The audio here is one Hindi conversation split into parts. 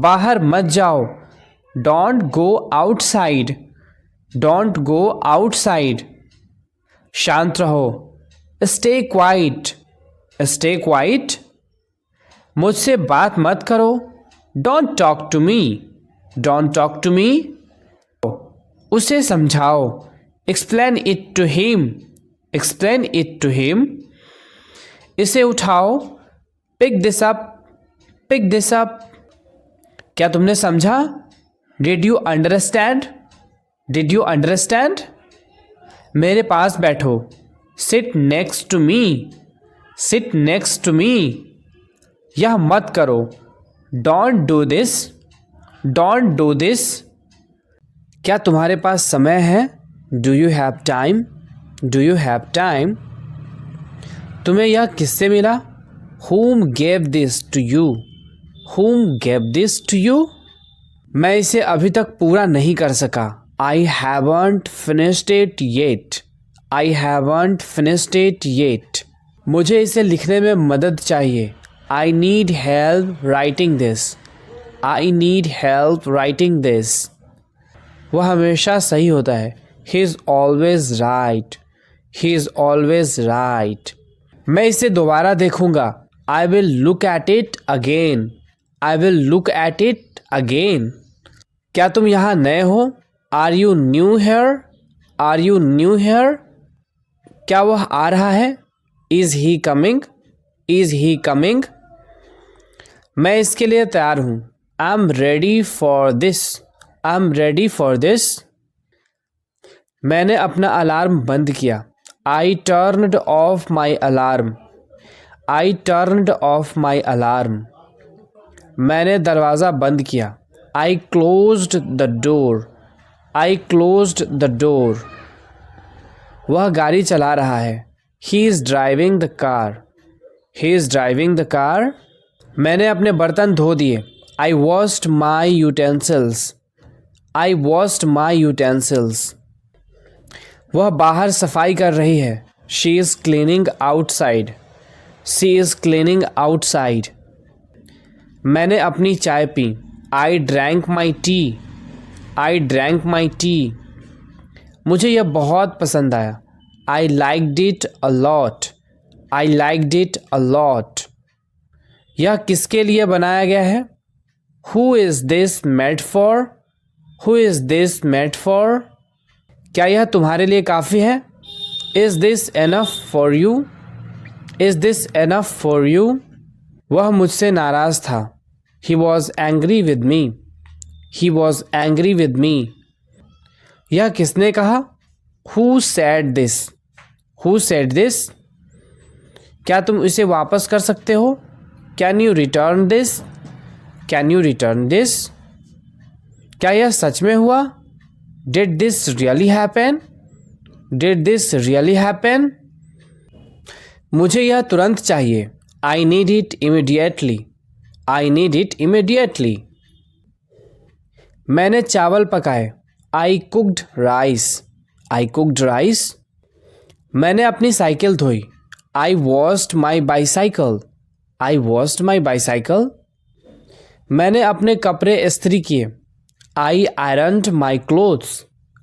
बाहर मत जाओ, don't go outside, don't go outside. शांत रहो, स्टे क्वाइट, स्टे क्वाइट। मुझसे बात मत करो, don't talk to me, don't talk to me. उसे समझाओ, explain it to him, explain it to him. इसे उठाओ, pick this up, pick this up. क्या तुमने समझा? Did you understand, did you understand. मेरे पास बैठो, sit next to me, sit next to me. यह मत करो, don't do this, don't do this. क्या तुम्हारे पास समय है? Do you have time, do you have time. तुम्हें यह किससे मिला? Whom gave this to you, whom gave this to you। मैं इसे अभी तक पूरा नहीं कर सका, I haven't finished it yet, I haven't finished it yet। मुझे इसे लिखने में मदद चाहिए, I need help writing this, I need help writing this। वह हमेशा सही होता है, he is always right, he is always right। मैं इसे दोबारा देखूंगा, I will look at it again, I will look at it again। क्या तुम यहाँ नए हो? Are you new here, are you new here। क्या वह आ रहा है? Is he coming, is he coming। मैं इसके लिए तैयार हूँ, I'm ready for this, I'm ready for this। मैंने अपना अलार्म बंद किया, I turned off my alarm, I turned off my alarm। मैंने दरवाज़ा बंद किया, I closed the door, I closed the door। वह गाड़ी चला रहा है, He is driving the car, He is driving the car। मैंने अपने बर्तन धो दिए, I washed my utensils, I washed my utensils। वह बाहर सफाई कर रही है, She is cleaning outside, She is cleaning outside। मैंने अपनी चाय P, I drank my tea, I drank my tea। मुझे यह बहुत पसंद आया, I liked it a lot, I liked it a lot। यह किसके लिए बनाया गया है? Who is this made for, Who is this made for। क्या यह तुम्हारे लिए काफ़ी है? Is this enough for you, Is this enough for you। वह मुझसे नाराज़ था, He was angry with me, He was angry with me। यह किसने कहा? Who said this, Who said this। क्या तुम इसे वापस कर सकते हो? Can you return this, Can you return this। क्या यह सच में हुआ? Did this really happen, Did this really happen। मुझे यह तुरंत चाहिए, I need it immediately, I need it immediately। मैंने चावल पकाए, I cooked rice, I cooked rice। मैंने अपनी साइकिल धोई, I washed my bicycle, I washed my bicycle। मैंने अपने कपड़े इस्त्री किए, I ironed my clothes,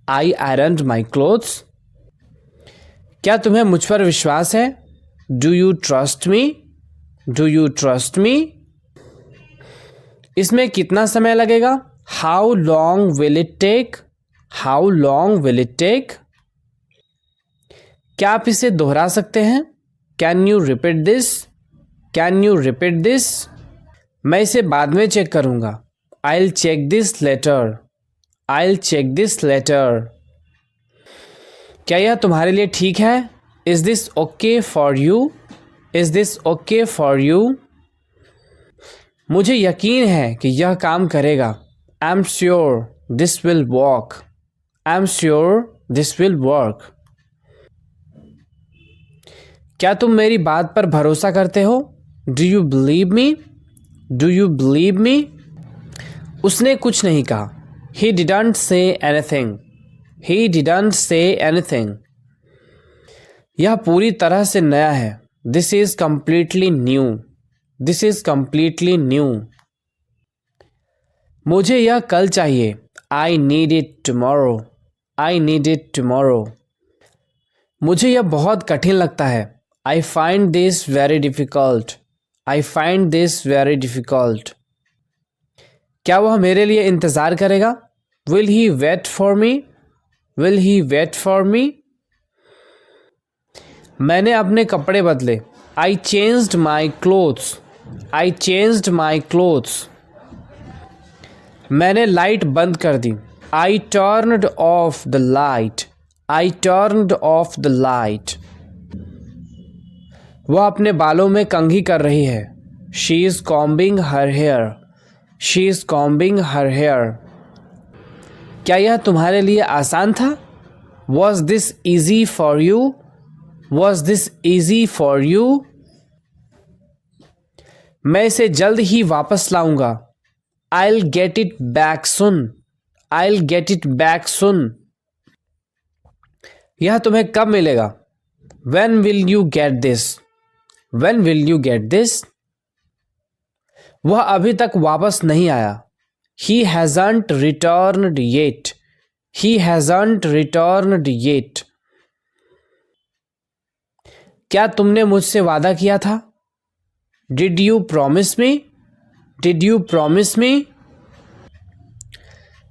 I ironed my clothes। क्या तुम्हें मुझ पर विश्वास है? Do you trust me, Do you trust me। इसमें कितना समय लगेगा? How long will it take, How long will it take। क्या आप इसे दोहरा सकते हैं? Can you repeat this, Can you repeat this। मैं इसे बाद में चेक करूँगा, I'll check this later, I'll check this later। क्या यह तुम्हारे लिए ठीक है? Is this okay for you, Is this okay for you। मुझे यकीन है कि यह काम करेगा, I'm sure this will work, I'm sure this will work। क्या तुम मेरी बात पर भरोसा करते हो? Do you believe me, Do you believe me। उसने कुछ नहीं कहा, He didn't say anything, He didn't say anything। यह पूरी तरह से नया है, This is completely new, This is completely new। मुझे यह कल चाहिए। I need it tomorrow. I need it tomorrow. मुझे यह बहुत कठिन लगता है। I find this very difficult. I find this very difficult. क्या वह मेरे लिए इंतज़ार करेगा? Will he wait for me? Will he wait for me? मैंने अपने कपड़े बदले। I changed my clothes. I changed my clothes. मैंने लाइट बंद कर दी। I turned off the light. I turned off the light. वह अपने बालों में कंघी कर रही है। She is combing her hair. She is combing her hair. क्या यह तुम्हारे लिए आसान था? Was this easy for you? Was this easy for you? मैं इसे जल्द ही वापस लाऊंगा। I'll get it back soon. I'll get it back soon. यह तुम्हें कब मिलेगा? When will you get this? When will you get this? वह अभी तक वापस नहीं आया। He hasn't returned yet. He hasn't returned yet. क्या तुमने मुझसे वादा किया था? Did you promise me? Did you promise me?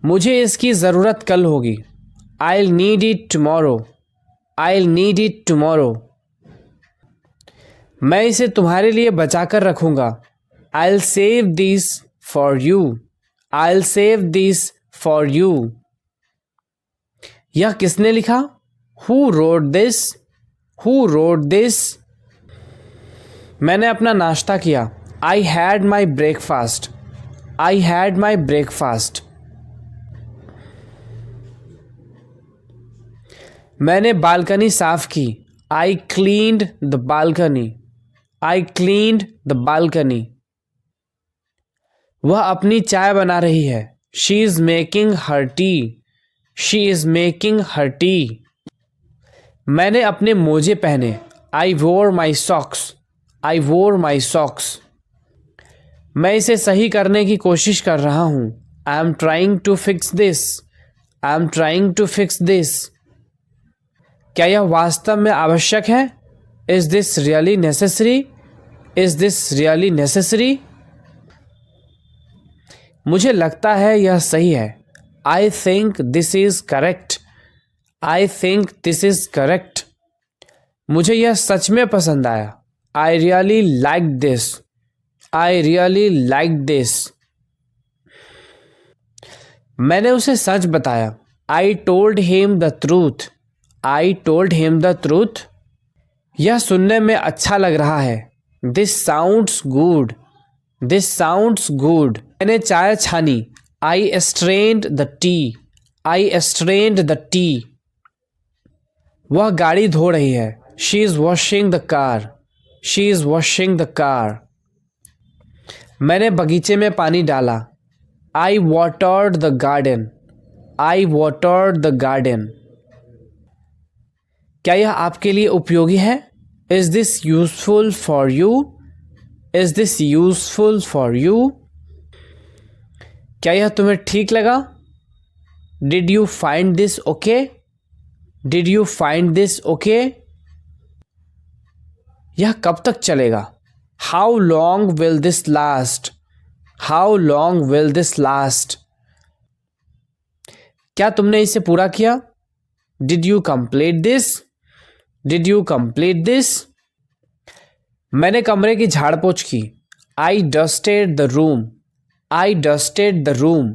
मुझे इसकी ज़रूरत कल होगी। I'll need it tomorrow. I'll need it tomorrow. मैं इसे तुम्हारे लिए बचा कर रखूँगा। I'll save this for you. I'll save this for you. यह किसने लिखा? Who wrote this? Who wrote this? मैंने अपना नाश्ता किया। I had my breakfast. I had my breakfast. मैंने बालकनी साफ की। I cleaned the balcony. I cleaned the balcony. वह अपनी चाय बना रही है। She is making her tea. She is making her tea. मैंने अपने मोजे पहने। I wore my socks. I wore my socks. मैं इसे सही करने की कोशिश कर रहा हूँ। I am trying to fix this. I am trying to fix this. क्या यह वास्तव में आवश्यक है? Is this really necessary? Is this really necessary? मुझे लगता है यह सही है। I think this is correct. I think this is correct. मुझे यह सच में पसंद आया। I really liked this. I really liked this. मैंने उसे सच बताया। I told him the truth. I told him the truth. यह सुनने में अच्छा लग रहा है। This sounds good. This sounds good. मैंने चाय छानी। I strained the tea. I strained the tea. वह गाड़ी धो रही है। She is washing the car. She is washing the car. मैंने बगीचे में पानी डाला। I watered the garden. I watered the garden. क्या यह आपके लिए उपयोगी है? Is this useful for you? Is this useful for you? क्या यह तुम्हें ठीक लगा? Did you find this okay? Did you find this okay? यह कब तक चलेगा? How long will this last? How long will this last? क्या तुमने इसे पूरा किया? Did you complete this? Did you complete this? मैंने कमरे की झाड़ पोछ की। I dusted the room. I dusted the room.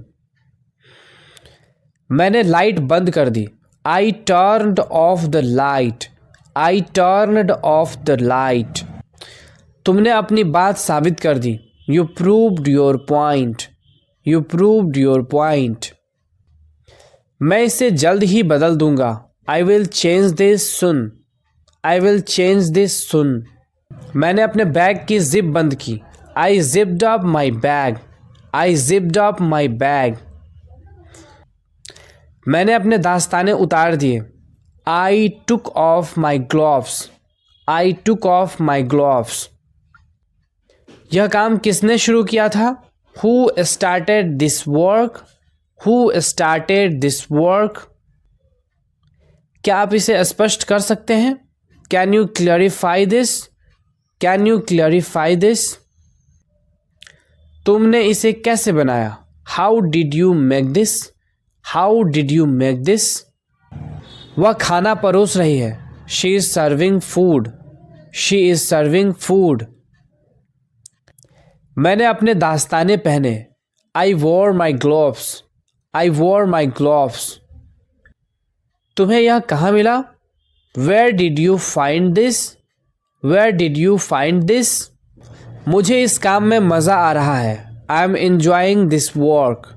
मैंने लाइट बंद कर दी। I turned off the light. I turned off the light. तुमने अपनी बात साबित कर दी। You proved your point. You proved your point. मैं इसे जल्द ही बदल दूंगा। I will change this soon. I will change this soon. मैंने अपने बैग की जिप बंद की। I zipped up my bag. I zipped up my bag. मैंने अपने दास्ताने उतार दिए। I took off my gloves. I took off my gloves. यह काम किसने शुरू किया था? Who started this work? Who started this work? क्या आप इसे स्पष्ट कर सकते हैं? Can you clarify this? Can you clarify this? तुमने इसे कैसे बनाया? How did you make this? How did you make this? वह खाना परोस रही है. She is serving food. She is serving food. मैंने अपने दास्ताने पहने. I wore my gloves. I wore my gloves. तुम्हें यह कहाँ मिला? Where did you find this? Where did you find this? मुझे इस काम में मज़ा आ रहा है. I am enjoying this work.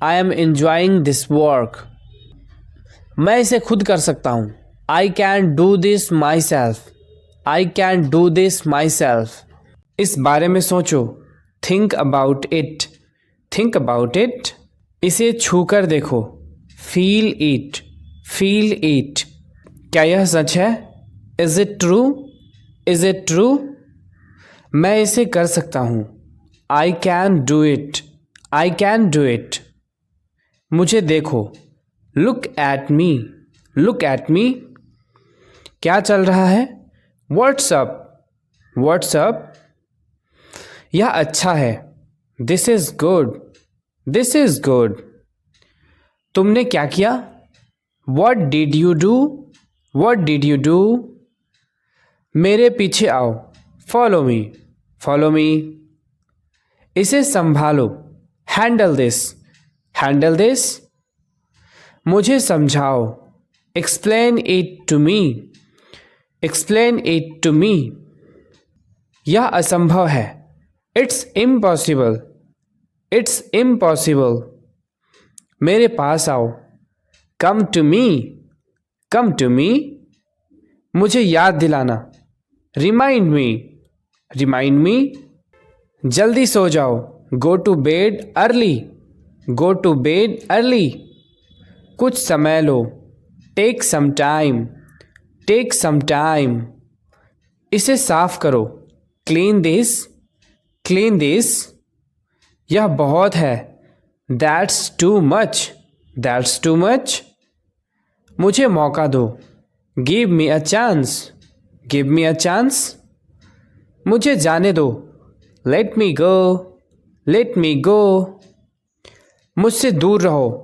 I am enjoying this work. मैं इसे खुद कर सकता हूँ. I can do this myself. I can do this myself. इस बारे में सोचो. Think about it. Think about it. इसे छूकर देखो. Feel it. Feel it. क्या यह सच है? Is it true? Is it true? मैं इसे कर सकता हूँ. I can do it. I can do it. मुझे देखो. Look at me. Look at me. क्या चल रहा है? What's up? What's up? यह अच्छा है. This is good. This is good. तुमने क्या किया? What did you do? What did you do? मेरे पीछे आओ. Follow me. Follow me. इसे संभालो. Handle this. Handle this. मुझे समझाओ. Explain it to me. Explain it to me. यह असंभव है. It's impossible. It's impossible. मेरे पास आओ. Come to me. Come to me. मुझे याद दिलाना. Remind me. Remind me. जल्दी सो जाओ. Go to bed early. Go to bed early. कुछ समय लो. Take some time. Take some time. इसे साफ करो. Clean this. Clean this. यह बहुत है. That's too much. That's too much. मुझे मौका दो. Give me a chance. Give me a chance. मुझे जाने दो. Let me go. Let me go. मुझसे दूर रहो.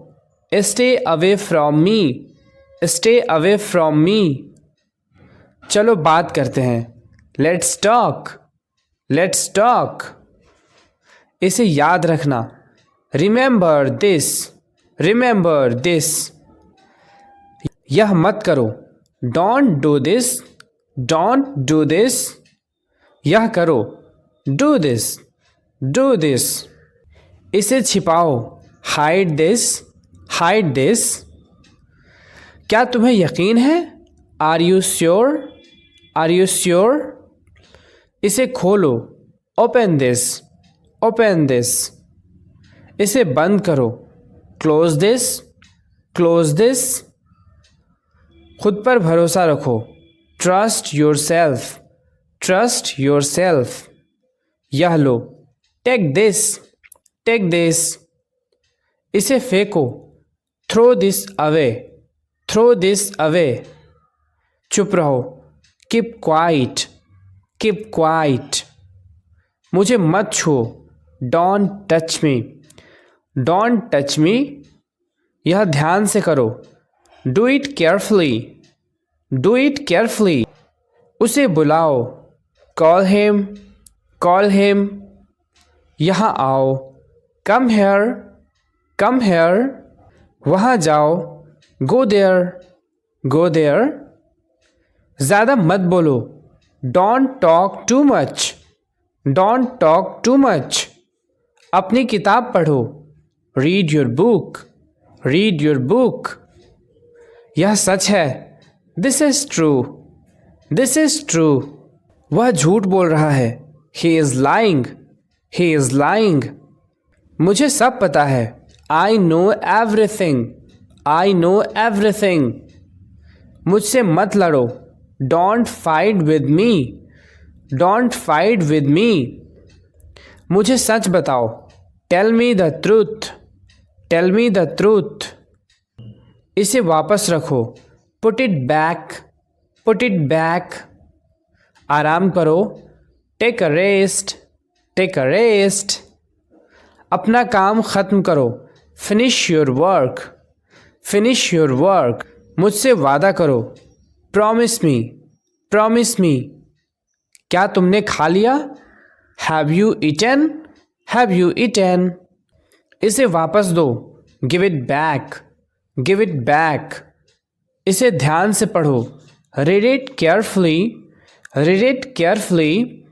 Stay away from me. Stay away from me. चलो बात करते हैं. Let's talk. Let's talk. इसे याद रखना. Remember this. Remember this. यह मत करो. Don't do this. Don't do this. यह करो. Do this. Do this. इसे छिपाओ. Hide this. Hide this. क्या तुम्हें यकीन है? Are you sure? Are you sure? इसे खोलो. Open this. Open this. इसे बंद करो. Close this. Close this. खुद पर भरोसा रखो. Trust yourself. Trust yourself. यह लो. Take this. Take this. इसे फेंको. Throw this away. Throw this away. चुप रहो. Keep quiet. Keep quiet. मुझे मत छुओ. Don't touch me. Don't touch me. यह ध्यान से करो. Do it carefully. Do it carefully. उसे बुलाओ. Call him. Call him. यहाँ आओ. Come here. Come here. वहाँ जाओ. Go there. Go there. ज़्यादा मत बोलो. Don't talk too much. Don't talk too much. अपनी किताब पढ़ो. Read your book. Read your book. यह सच है. This is true. This is true. वह झूठ बोल रहा है. He is lying. He is lying. मुझे सब पता है. I know everything. I know everything. मुझसे मत लड़ो. Don't fight with me. Don't fight with me. मुझे सच बताओ. Tell me the truth, tell me the truth. इसे वापस रखो, put it back, put it back. आराम करो, take a rest, take a rest. अपना काम ख़त्म करो, finish your work, finish your work. मुझसे वादा करो, प्रॉमिस मी, प्रॉमिस मी। क्या तुमने खा लिया? Have you eaten, have you eaten. इसे वापस दो, give it back, give it back. इसे ध्यान से पढ़ो, read it carefully, read it carefully.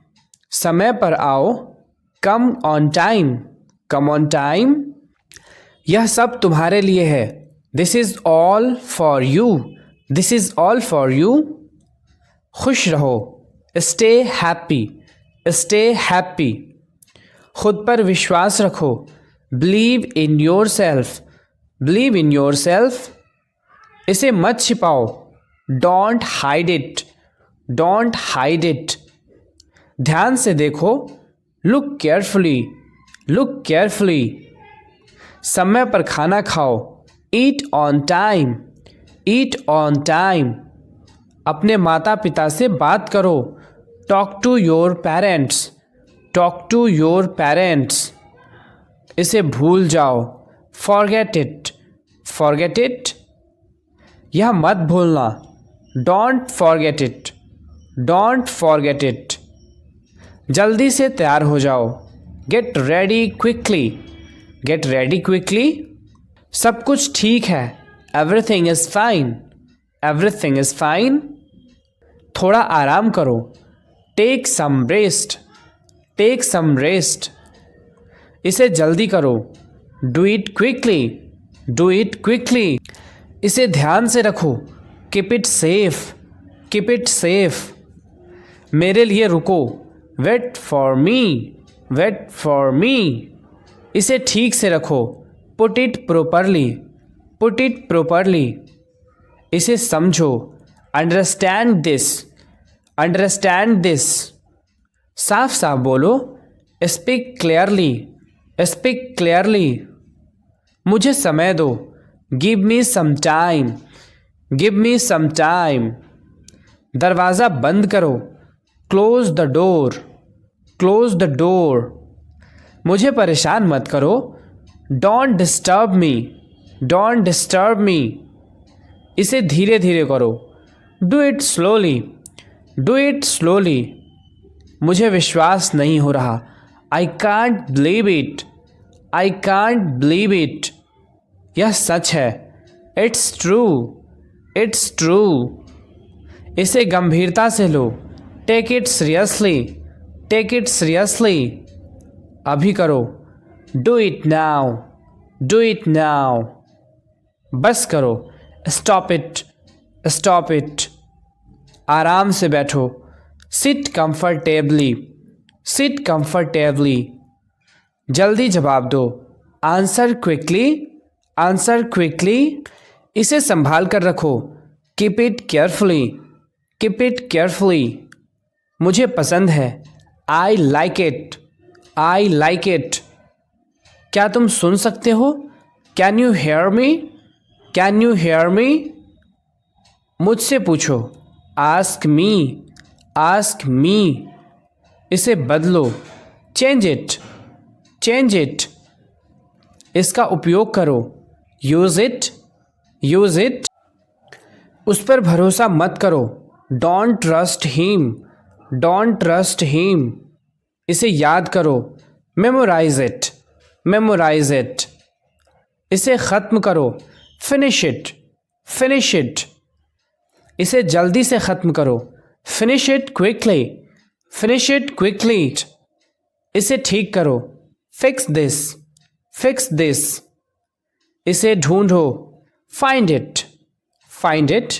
समय पर आओ, come on time, come on time. यह सब तुम्हारे लिए है, this is all for you, this is all for you. खुश रहो, स्टे हैप्पी, स्टे हैप्पी। खुद पर विश्वास रखो, believe in yourself, believe in yourself. इसे मत छिपाओ, don't hide it, don't hide it. ध्यान से देखो, लुक केयरफुली, लुक केयरफुली। समय पर खाना खाओ, eat on time, eat on time. अपने माता पिता से बात करो, talk to your parents, talk to your parents. इसे भूल जाओ, फॉरगेट इट, फॉरगेट इट। यह मत भूलना, don't forget it, don't forget it. जल्दी से तैयार हो जाओ, get ready quickly, get ready quickly. सब कुछ ठीक है, everything is fine, everything is fine. थोड़ा आराम करो, take some rest, take some rest. इसे जल्दी करो, do it quickly, do it quickly. इसे ध्यान से रखो, keep it safe, keep it safe. मेरे लिए रुको, wait for me, wait for me. इसे ठीक से रखो, put it properly, put it properly. इसे समझो, अंडरस्टैंड दिस, अंडरस्टैंड दिस। साफ साफ बोलो, स्पीक क्लियरली, स्पीक क्लियरली। मुझे समय दो, give me some time, give me some time. दरवाज़ा बंद करो, close the door, close the door. मुझे परेशान मत करो, don't disturb me, don't disturb me. इसे धीरे धीरे करो, do it slowly, do it slowly. मुझे विश्वास नहीं हो रहा, I can't believe it, I can't believe it. यह सच है, इट्स ट्रू, इट्स ट्रू। इसे गंभीरता से लो, take it seriously, take it seriously. अभी करो, do it now, do it now. बस करो, स्टॉप इट, स्टॉप इट। आराम से बैठो, सिट कंफर्टेबली, सिट कंफर्टेबली। जल्दी जवाब दो, आंसर क्विकली, आंसर क्विकली। इसे संभाल कर रखो, keep it carefully, keep it carefully. मुझे पसंद है, I like it, I like it. क्या तुम सुन सकते हो? Can you hear me, can you hear me. मुझसे पूछो, आस्क मी, आस्क मी। इसे बदलो, चेंज इट, चेंज इट। इसका उपयोग करो, यूज़ इट, यूज़ इट। उस पर भरोसा मत करो, don't trust him, don't trust him. इसे याद करो, मेमोराइज इट, मेमोराइज इट। इसे ख़त्म करो, फिनिश इट, फिनिश इट। इसे जल्दी से ख़त्म करो, finish it quickly, finish it quickly. इसे ठीक करो, फिक्स दिस, फिक्स दिस। इसे ढूंढो, फाइंड इट, फाइंड इट।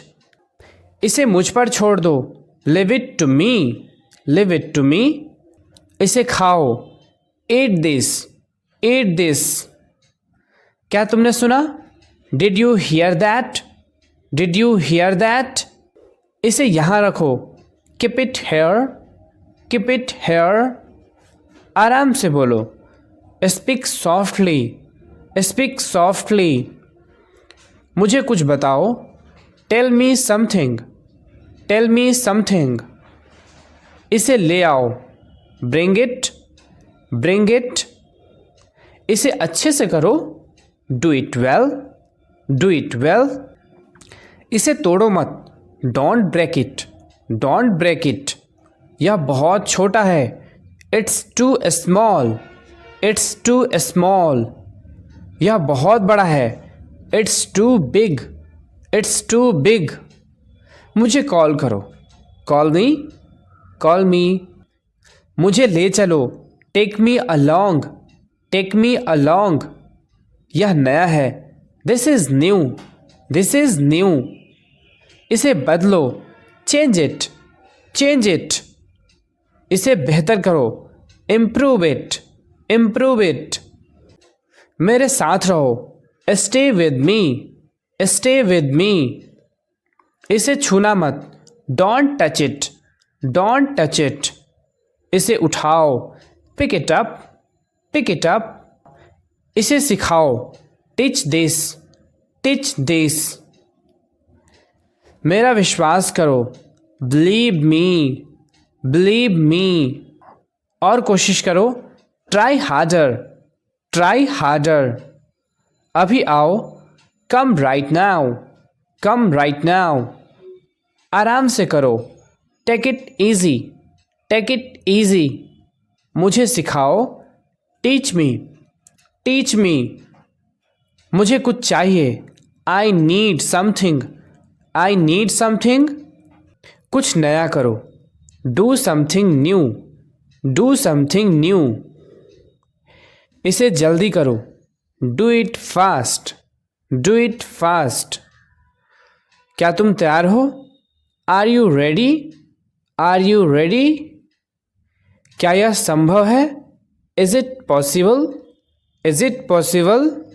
इसे मुझ पर छोड़ दो, leave it to me, leave it to me. इसे खाओ, ईट दिस, ईट दिस। क्या तुमने सुना? Did you hear that, did you hear that. इसे यहाँ रखो, keep it here, keep it here. आराम से बोलो, स्पीक सॉफ्टली, स्पीक सॉफ्टली। मुझे कुछ बताओ, tell me something, tell me something. इसे ले आओ, ब्रिंग इट, ब्रिंग इट। इसे अच्छे से करो, do it well, do it well. इसे तोड़ो मत, don't break it, don't break it. यह बहुत छोटा है, it's too small, it's too small. यह बहुत बड़ा है, it's too big, it's too big. मुझे कॉल करो, कॉल मी, कॉल मी। मुझे ले चलो, take me along, take me along. यह नया है, this is new, this is new. इसे बदलो, चेंज इट, चेंज इट। इसे बेहतर करो, इम्प्रूव इट, इम्प्रूव इट। मेरे साथ रहो, stay with me, stay with me. इसे छूना मत, don't touch it, don't touch it. इसे उठाओ, pick it up, pick it up. इसे सिखाओ, टीच दिस, टीच दिस। मेरा विश्वास करो, बिलीव मी, बिलीव मी। और कोशिश करो, ट्राई हार्डर, ट्राई हार्डर। अभी आओ, come right now, come right now. आराम से करो, take it easy, take it easy. मुझे सिखाओ, टीच मी, टीच मी। मुझे कुछ चाहिए, I need something, I need something. कुछ नया करो, do something new, do something new. इसे जल्दी करो, do it fast, do it fast. क्या तुम तैयार हो, are you ready, are you ready. क्या यह संभव है, is it possible, is it possible.